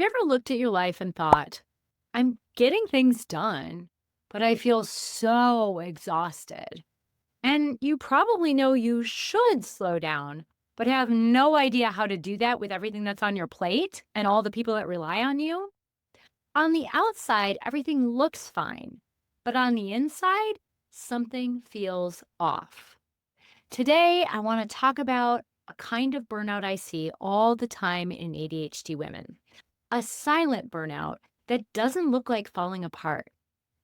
Have you ever looked at your life and thought, I'm getting things done, but I feel so exhausted? And you probably know you should slow down, but have no idea how to do that with everything that's on your plate and all the people that rely on you. On the outside, everything looks fine, but on the inside, something feels off. Today, I want to talk about a kind of burnout I see all the time in ADHD women, a silent burnout that doesn't look like falling apart.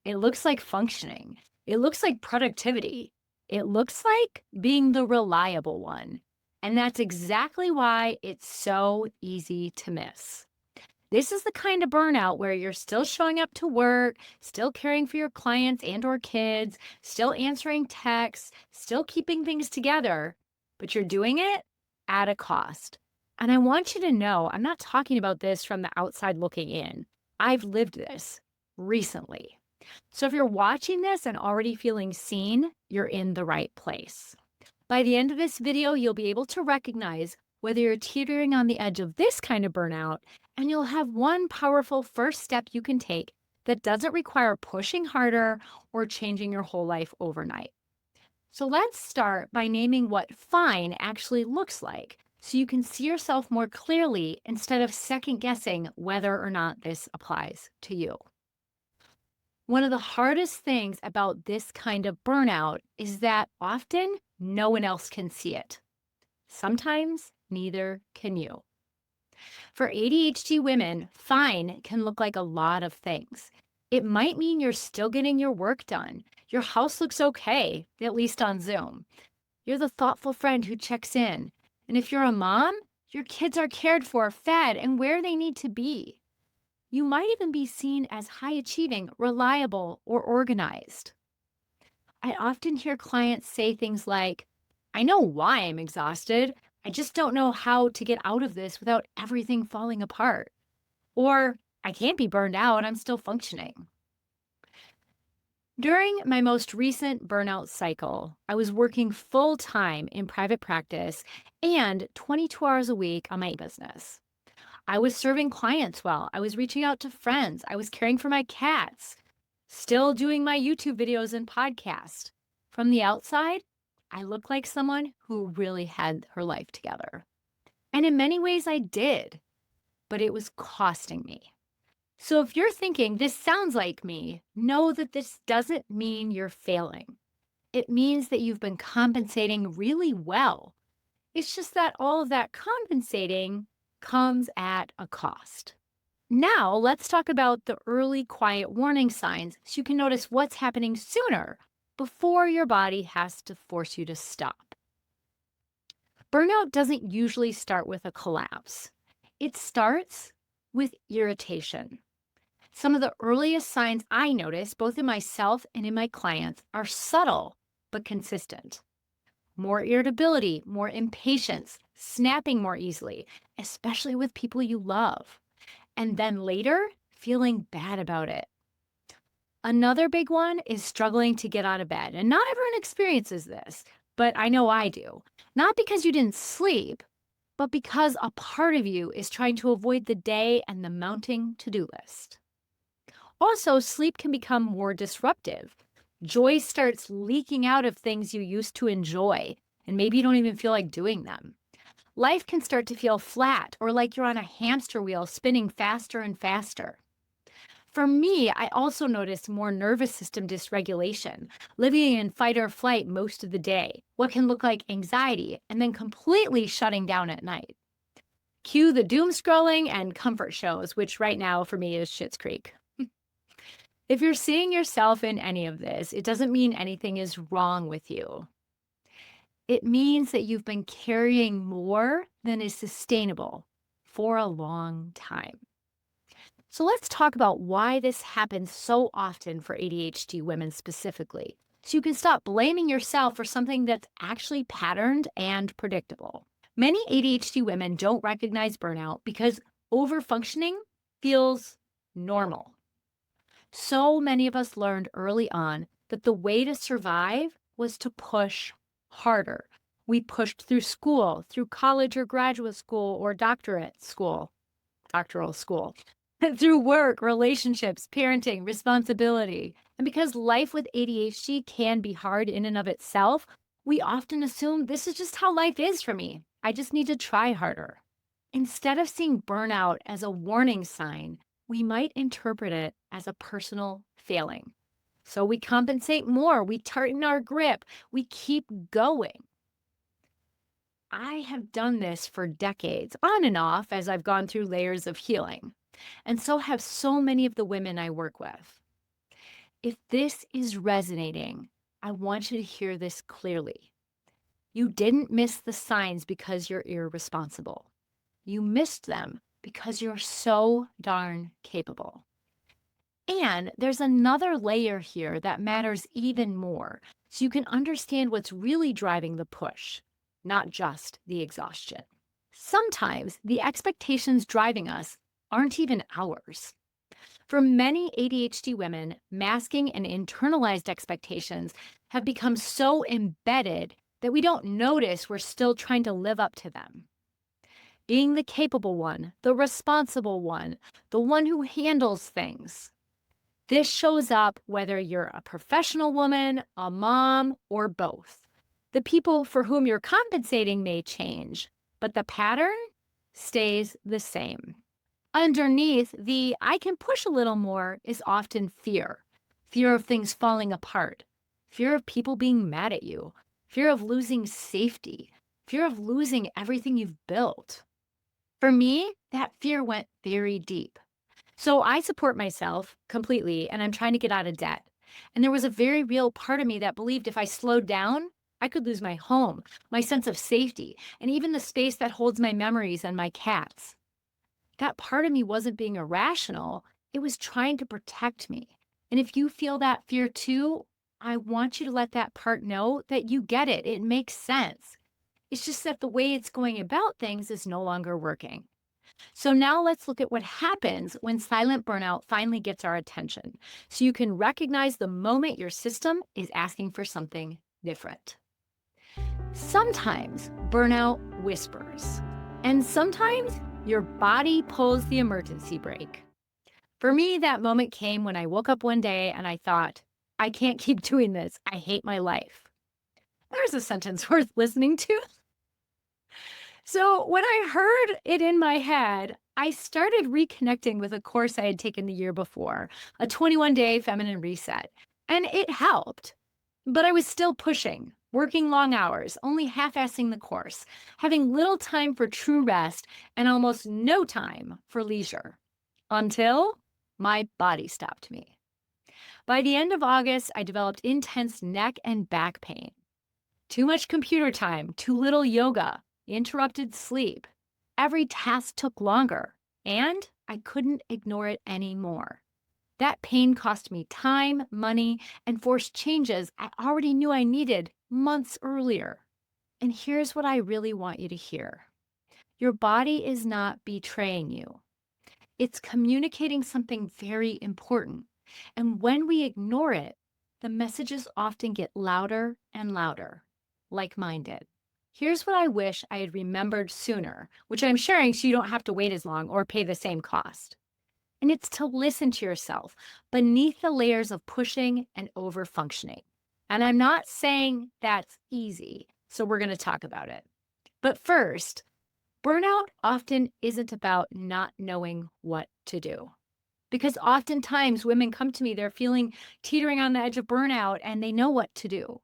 It looks like functioning. It looks like productivity. It looks like being the reliable one. And that's exactly why it's so easy to miss. This is the kind of burnout where you're still showing up to work, still caring for your clients and or kids, still answering texts, still keeping things together, but you're doing it at a cost. And I want you to know, I'm not talking about this from the outside looking in. I've lived this recently. So if you're watching this and already feeling seen, you're in the right place. By the end of this video, you'll be able to recognize whether you're teetering on the edge of this kind of burnout, and you'll have one powerful first step you can take that doesn't require pushing harder or changing your whole life overnight. So let's start by naming what fine actually looks like so you can see yourself more clearly instead of second guessing whether or not this applies to you. One of the hardest things about this kind of burnout is that often no one else can see it. Sometimes neither can you. For ADHD women, fine can look like a lot of things. It might mean you're still getting your work done. Your house looks okay, at least on Zoom. You're the thoughtful friend who checks in. And if you're a mom, your kids are cared for, fed, and where they need to be. You might even be seen as high achieving, reliable, or organized. I often hear clients say things like, I know why I'm exhausted. I just don't know how to get out of this without everything falling apart. Or, I can't be burned out. I'm still functioning. During my most recent burnout cycle, I was working full time in private practice and 22 hours a week on my business. I was serving clients well. I was reaching out to friends. I was caring for my cats, still doing my YouTube videos and podcast. From the outside, I looked like someone who really had her life together. And in many ways, I did, but it was costing me. So if you're thinking, this sounds like me, know that this doesn't mean you're failing. It means that you've been compensating really well. It's just that all of that compensating comes at a cost. Now, let's talk about the early quiet warning signs so you can notice what's happening sooner before your body has to force you to stop. Burnout doesn't usually start with a collapse. It starts with irritation. Some of the earliest signs I notice, both in myself and in my clients, are subtle but consistent. More irritability, more impatience, snapping more easily, especially with people you love. And then later, feeling bad about it. Another big one is struggling to get out of bed. And not everyone experiences this, but I know I do. Not because you didn't sleep, but because a part of you is trying to avoid the day and the mounting to-do list. Also, sleep can become more disruptive. Joy starts leaking out of things you used to enjoy, and maybe you don't even feel like doing them. Life can start to feel flat or like you're on a hamster wheel spinning faster and faster. For me, I also notice more nervous system dysregulation, living in fight or flight most of the day, what can look like anxiety, and then completely shutting down at night. Cue the doom scrolling and comfort shows, which right now for me is Schitt's Creek. If you're seeing yourself in any of this, it doesn't mean anything is wrong with you. It means that you've been carrying more than is sustainable for a long time. So let's talk about why this happens so often for ADHD women specifically, so you can stop blaming yourself for something that's actually patterned and predictable. Many ADHD women don't recognize burnout because overfunctioning feels normal. So many of us learned early on that the way to survive was to push harder. We pushed through school, through college or graduate school or doctorate school. doctoral school. Through work, relationships, parenting, responsibility. And because life with ADHD can be hard in and of itself, we often assume this is just how life is for me. I just need to try harder. Instead of seeing burnout as a warning sign, we might interpret it as a personal failing. So we compensate more, we tighten our grip, we keep going. I have done this for decades, on and off, as I've gone through layers of healing. And so have so many of the women I work with. If this is resonating, I want you to hear this clearly. You didn't miss the signs because you're irresponsible. You missed them because you're so darn capable. And there's another layer here that matters even more, so you can understand what's really driving the push, not just the exhaustion. Sometimes the expectations driving us aren't even ours. For many ADHD women, masking and internalized expectations have become so embedded that we don't notice we're still trying to live up to them. Being the capable one, the responsible one, the one who handles things. This shows up whether you're a professional woman, a mom, or both. The people for whom you're compensating may change, but the pattern stays the same. Underneath the I can push a little more is often fear. Fear of things falling apart, fear of people being mad at you, fear of losing safety, fear of losing everything you've built. For me, that fear went very deep. So I support myself completely and I'm trying to get out of debt. And there was a very real part of me that believed if I slowed down, I could lose my home, my sense of safety, and even the space that holds my memories and my cats. That part of me wasn't being irrational, it was trying to protect me. And if you feel that fear too, I want you to let that part know that you get it. It makes sense. It's just that the way it's going about things is no longer working. So now let's look at what happens when silent burnout finally gets our attention, so you can recognize the moment your system is asking for something different. Sometimes burnout whispers, and sometimes your body pulls the emergency brake. For me, that moment came when I woke up one day and I thought, I can't keep doing this. I hate my life. There's a sentence worth listening to. So when I heard it in my head, I started reconnecting with a course I had taken the year before, a 21-day feminine reset, and it helped. But I was still pushing, working long hours, only half-assing the course, having little time for true rest and almost no time for leisure. Until my body stopped me. By the end of August, I developed intense neck and back pain. Too much computer time, too little yoga, interrupted sleep. Every task took longer, and I couldn't ignore it anymore. That pain cost me time, money, and forced changes I already knew I needed months earlier. And here's what I really want you to hear. Your body is not betraying you. It's communicating something very important. And when we ignore it, the messages often get louder and louder, like mine did. Here's what I wish I had remembered sooner, which I'm sharing so you don't have to wait as long or pay the same cost. And it's to listen to yourself beneath the layers of pushing and overfunctioning. And I'm not saying that's easy, so we're going to talk about it. But first, burnout often isn't about not knowing what to do. Because oftentimes women come to me, they're feeling teetering on the edge of burnout and they know what to do.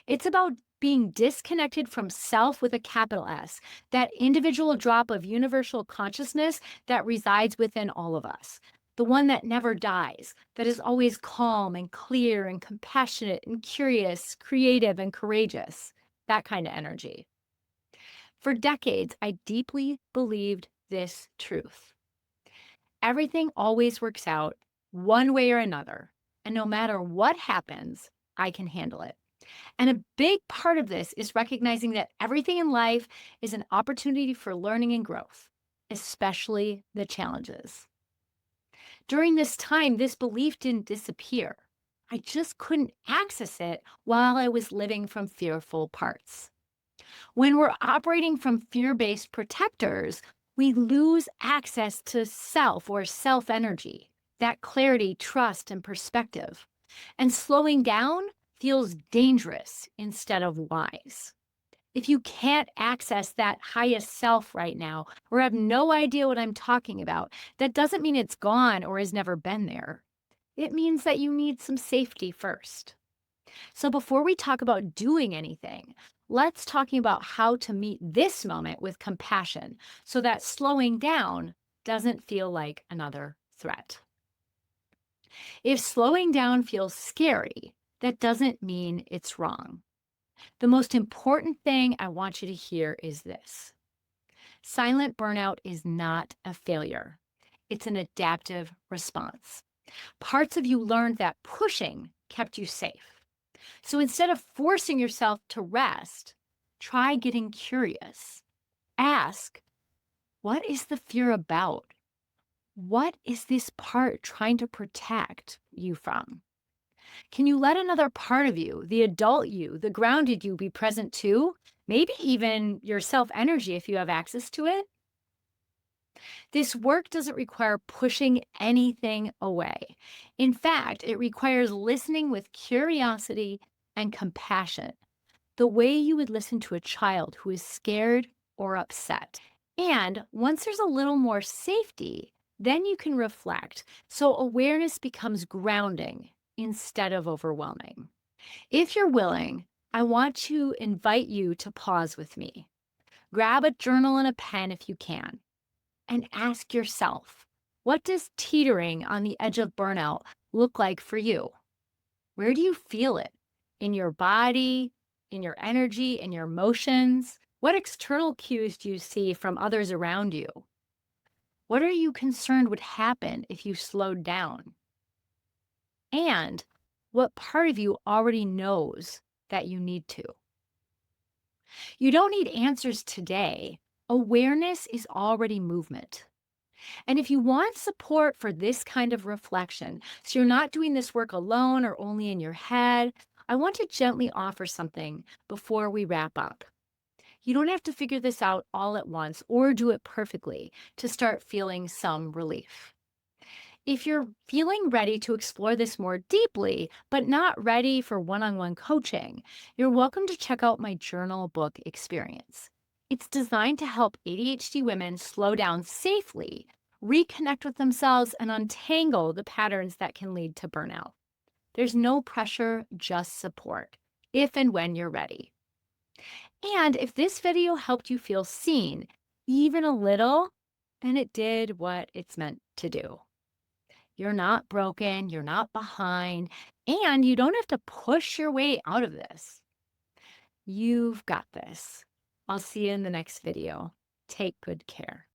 It's about being disconnected from self with a capital S, that individual drop of universal consciousness that resides within all of us, the one that never dies, that is always calm and clear and compassionate and curious, creative and courageous, that kind of energy. For decades, I deeply believed this truth. Everything always works out one way or another, and no matter what happens, I can handle it. And a big part of this is recognizing that everything in life is an opportunity for learning and growth, especially the challenges. During this time, this belief didn't disappear. I just couldn't access it while I was living from fearful parts. When we're operating from fear based protectors, We lose access to self or self energy, that clarity, trust, and perspective. And slowing down feels dangerous instead of wise. If you can't access that highest self right now or have no idea what I'm talking about, that doesn't mean it's gone or has never been there. It means that you need some safety first. So before we talk about doing anything, let's talking about how to meet this moment with compassion so that slowing down doesn't feel like another threat. If slowing down feels scary, that doesn't mean it's wrong. The most important thing I want you to hear is this: silent burnout is not a failure, it's an adaptive response. Parts of you learned that pushing kept you safe. So instead of forcing yourself to rest, try getting curious. Ask, what is the fear about? What is this part trying to protect you from? Can you let another part of you, the adult you, the grounded you, be present too? Maybe even your self energy if you have access to it. This work doesn't require pushing anything away. In fact, it requires listening with curiosity and compassion, the way you would listen to a child who is scared or upset. And once there's a little more safety, then you can reflect. So awareness becomes grounding instead of overwhelming. If you're willing, I want to invite you to pause with me. Grab a journal and a pen if you can, and ask yourself, what does teetering on the edge of burnout look like for you? Where do you feel it? In your body, in your energy, in your emotions? What external cues do you see from others around you? What are you concerned would happen if you slowed down? And what part of you already knows that you need to? You don't need answers today. Awareness is already movement. And if you want support for this kind of reflection, so you're not doing this work alone or only in your head, I want to gently offer something before we wrap up. You don't have to figure this out all at once or do it perfectly to start feeling some relief. If you're feeling ready to explore this more deeply, but not ready for one on one coaching, you're welcome to check out my journal book experience. It's designed to help ADHD women slow down safely, reconnect with themselves, and untangle the patterns that can lead to burnout. There's no pressure, just support, if and when you're ready. And if this video helped you feel seen, even a little, then it did what it's meant to do. You're not broken, you're not behind, and you don't have to push your way out of this. You've got this. I'll see you in the next video. Take good care.